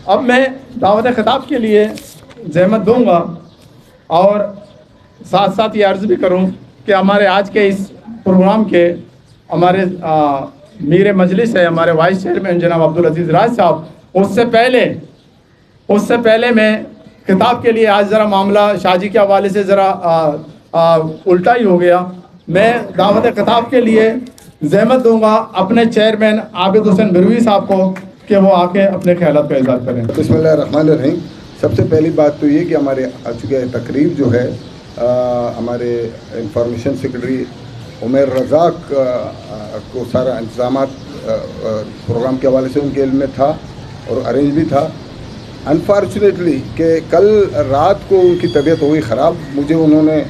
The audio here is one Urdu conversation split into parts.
اب میں دعوت خطاب کے لیے زحمت دوں گا اور ساتھ ساتھ یہ عرض بھی کروں کہ ہمارے آج کے اس پروگرام کے ہمارے میر مجلس ہے ہمارے وائس چیئرمین جناب عبدالعزیز راج صاحب، اس سے پہلے میں خطاب کے لیے آج ذرا معاملہ شاہ جی کے حوالے سے ذرا الٹا ہی ہو گیا. میں دعوت خطاب کے لیے زحمت دوں گا اپنے چیئرمین عابد حسین بروی صاحب کو کہ وہ آ کے اپنے خیالات کا اظہار کریں. بسم اللہ الرحمن الرحیم. سب سے پہلی بات تو یہ کہ ہمارے چونکہ تقریب جو ہے ہمارے انفارمیشن سیکرٹری عمیر رزاق کو سارا انتظامات پروگرام کے حوالے سے ان کے علم میں تھا اور ارینج بھی تھا. انفارچونیٹلی کہ کل رات کو ان کی طبیعت ہو گئی خراب. مجھے انہوں نے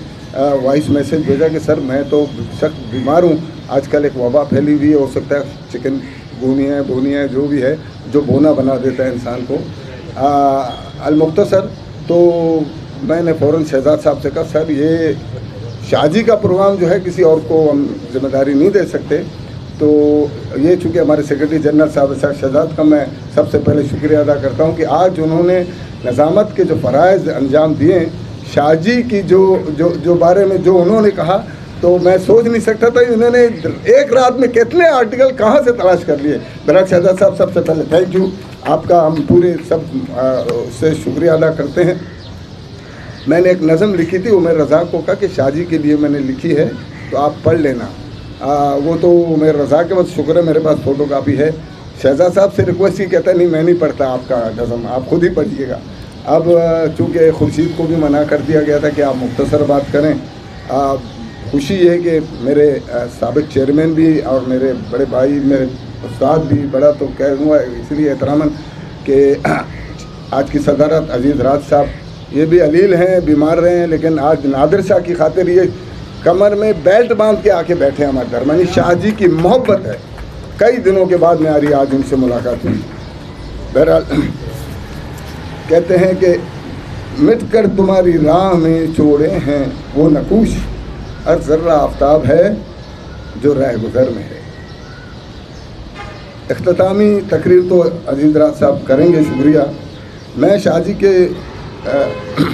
وائس میسیج بھیجا کہ سر میں تو سخت بیمار ہوں، آج کل ایک وبا پھیلی ہوئی ہے، ہو سکتا ہے چکن بونیا جو بھی ہے جو بونا بنا دیتا ہے انسان کو. المختصر تو میں نے فوراً شہزاد صاحب سے کہا سر یہ شاہ جی کا پروگرام جو ہے کسی اور کو ہم ذمہ داری نہیں دے سکتے. تو یہ چونکہ ہمارے سیکرٹری جنرل صاحب شہزاد کا میں سب سے پہلے شکریہ ادا کرتا ہوں کہ آج انہوں نے نظامت کے جو فرائض انجام دیے ہیں، شاہ جی کی جو بارے میں جو انہوں نے کہا تو میں سوچ نہیں سکتا تھا انہوں نے ایک رات میں کتنے آرٹیکل کہاں سے تلاش کر لیے. برات شہزاد صاحب سب سے پہلے تھینک یو، آپ کا ہم پورے سب سے شکریہ ادا کرتے ہیں. میں نے ایک نظم لکھی تھی عمیر رضا کو کہا کہ شاہ جی کے لیے میں نے لکھی ہے تو آپ پڑھ لینا. وہ تو عمیر رضا کے بس شکر ہے میرے پاس فوٹو کاپی ہے. شہزاد صاحب سے ریکویسٹ ہی کہتا ہے نہیں میں نہیں پڑھتا آپ کا نظم، آپ خود ہی پڑھیے گا. اب چونکہ خورشید کو بھی منع کر دیا گیا تھا کہ آپ مختصر بات کریں. خوشی ہے کہ میرے سابق چیئرمین بھی اور میرے بڑے بھائی میرے استاد بھی بڑا تو کہوں گا اس لیے احتراماً کہ آج کی صدارت عزیز راج صاحب یہ بھی علیل ہیں، بیمار رہے ہیں، لیکن آج نادر شاہ کی خاطر یہ کمر میں بیلٹ باندھ کے آ کے بیٹھے ہیں ہمارے درمیان. شاہ جی کی محبت ہے. کئی دنوں کے بعد میں آ رہی آج ان سے ملاقات ہوئی. بہرحال کہتے ہیں کہ مٹ کر تمہاری راہ میں چھوڑے ہیں وہ نقوش، ہر ذرہ آفتاب ہے جو رہ گزر میں ہے. اختتامی تقریر تو عزیز راج صاحب کریں گے، شکریہ. میں شاہ جی کے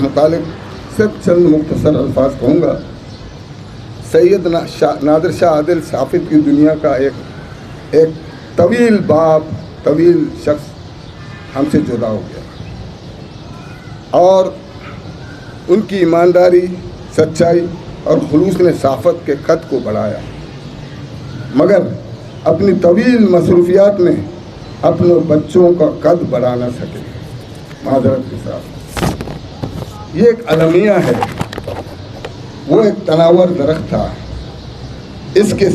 متعلق صرف چند مختصر الفاظ کہوں گا. سید نادر شاہ عادل صافد کی دنیا کا ایک طویل باب طویل شخص ہم سے جدا ہو گیا اور ان کی ایمانداری، سچائی اور خلوص نے صافت کے قد کو بڑھایا، مگر اپنی طویل مصروفیات میں اپنے بچوں کا قد بڑھا نہ سکے. معذرت کے ساتھ یہ ایک المیہ ہے. وہ ایک تناور درخت تھا، اس کے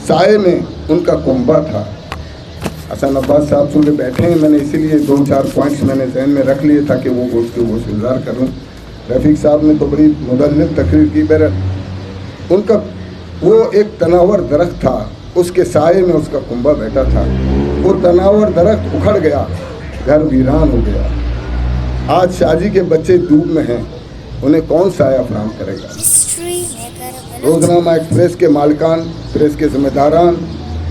سائے میں ان کا کنبہ تھا. حسن عباس صاحب چونکہ بیٹھے ہیں میں نے اسی لیے 2-4 پوائنٹس میں نے ذہن میں رکھ لیے تھا کہ وہ اس کے وہ گزار کروں. رفیق صاحب نے تو بڑی مدلل تقریر کی. بہرحال ان کا وہ ایک تناور درخت تھا، اس کے سائے میں اس کا کنبہ بیٹھا تھا. وہ تناور درخت اکھڑ گیا، گھر ویران ہو گیا. آج شاہ جی کے بچے ڈوب میں ہیں، انہیں کون سایہ فراہم کرے گا؟ روزنامہ ایکسپریس کے مالکان، پریس کے ذمہ داران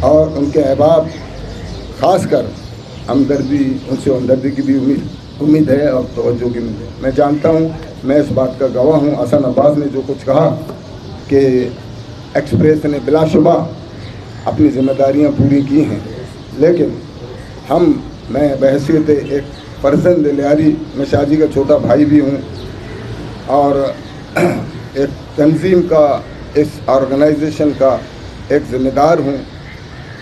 اور ان کے احباب خاص کر ہمدردی، ان سے ہمدردی کی بھی امید ہے اور توجہ کی امید ہے. میں جانتا ہوں، میں اس بات کا گواہ ہوں، حسن عباس نے جو کچھ کہا کہ ایکسپریس نے بلا شبہ اپنی ذمہ داریاں پوری کی ہیں، لیکن میں بحیثیت ایک فرزند لیاری، میں شاہ جی کا چھوٹا بھائی بھی ہوں اور ایک تنظیم کا، اس آرگنائزیشن کا ایک ذمہ دار ہوں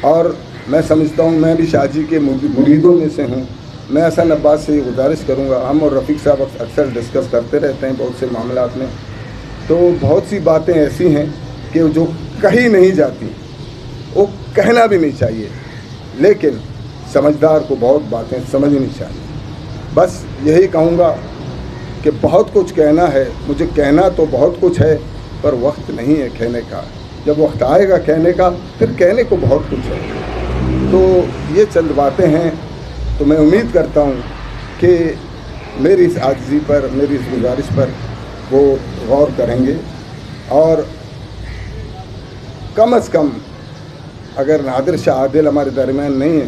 اور میں سمجھتا ہوں میں بھی شاہ جی کے مریدوں میں سے ہوں. میں حسن عباس سے یہ گزارش کروں گا، ہم اور رفیق صاحب اکثر ڈسکس کرتے رہتے ہیں بہت سے معاملات میں، تو بہت سی باتیں ایسی ہیں کہ جو کہی نہیں جاتی، وہ کہنا بھی نہیں چاہیے، لیکن سمجھدار کو بہت باتیں سمجھنی چاہیے. بس یہی کہوں گا کہ بہت کچھ کہنا ہے، مجھے کہنا تو بہت کچھ ہے پر وقت نہیں ہے کہنے کا. جب وقت آئے گا کہنے کا پھر کہنے کو بہت کچھ ہے. تو یہ چند باتیں ہیں. تو میں امید کرتا ہوں کہ میری اس عاجزی پر، میری اس گزارش پر وہ غور کریں گے اور کم از کم اگر نادر شاہ عادل ہمارے درمیان نہیں ہے،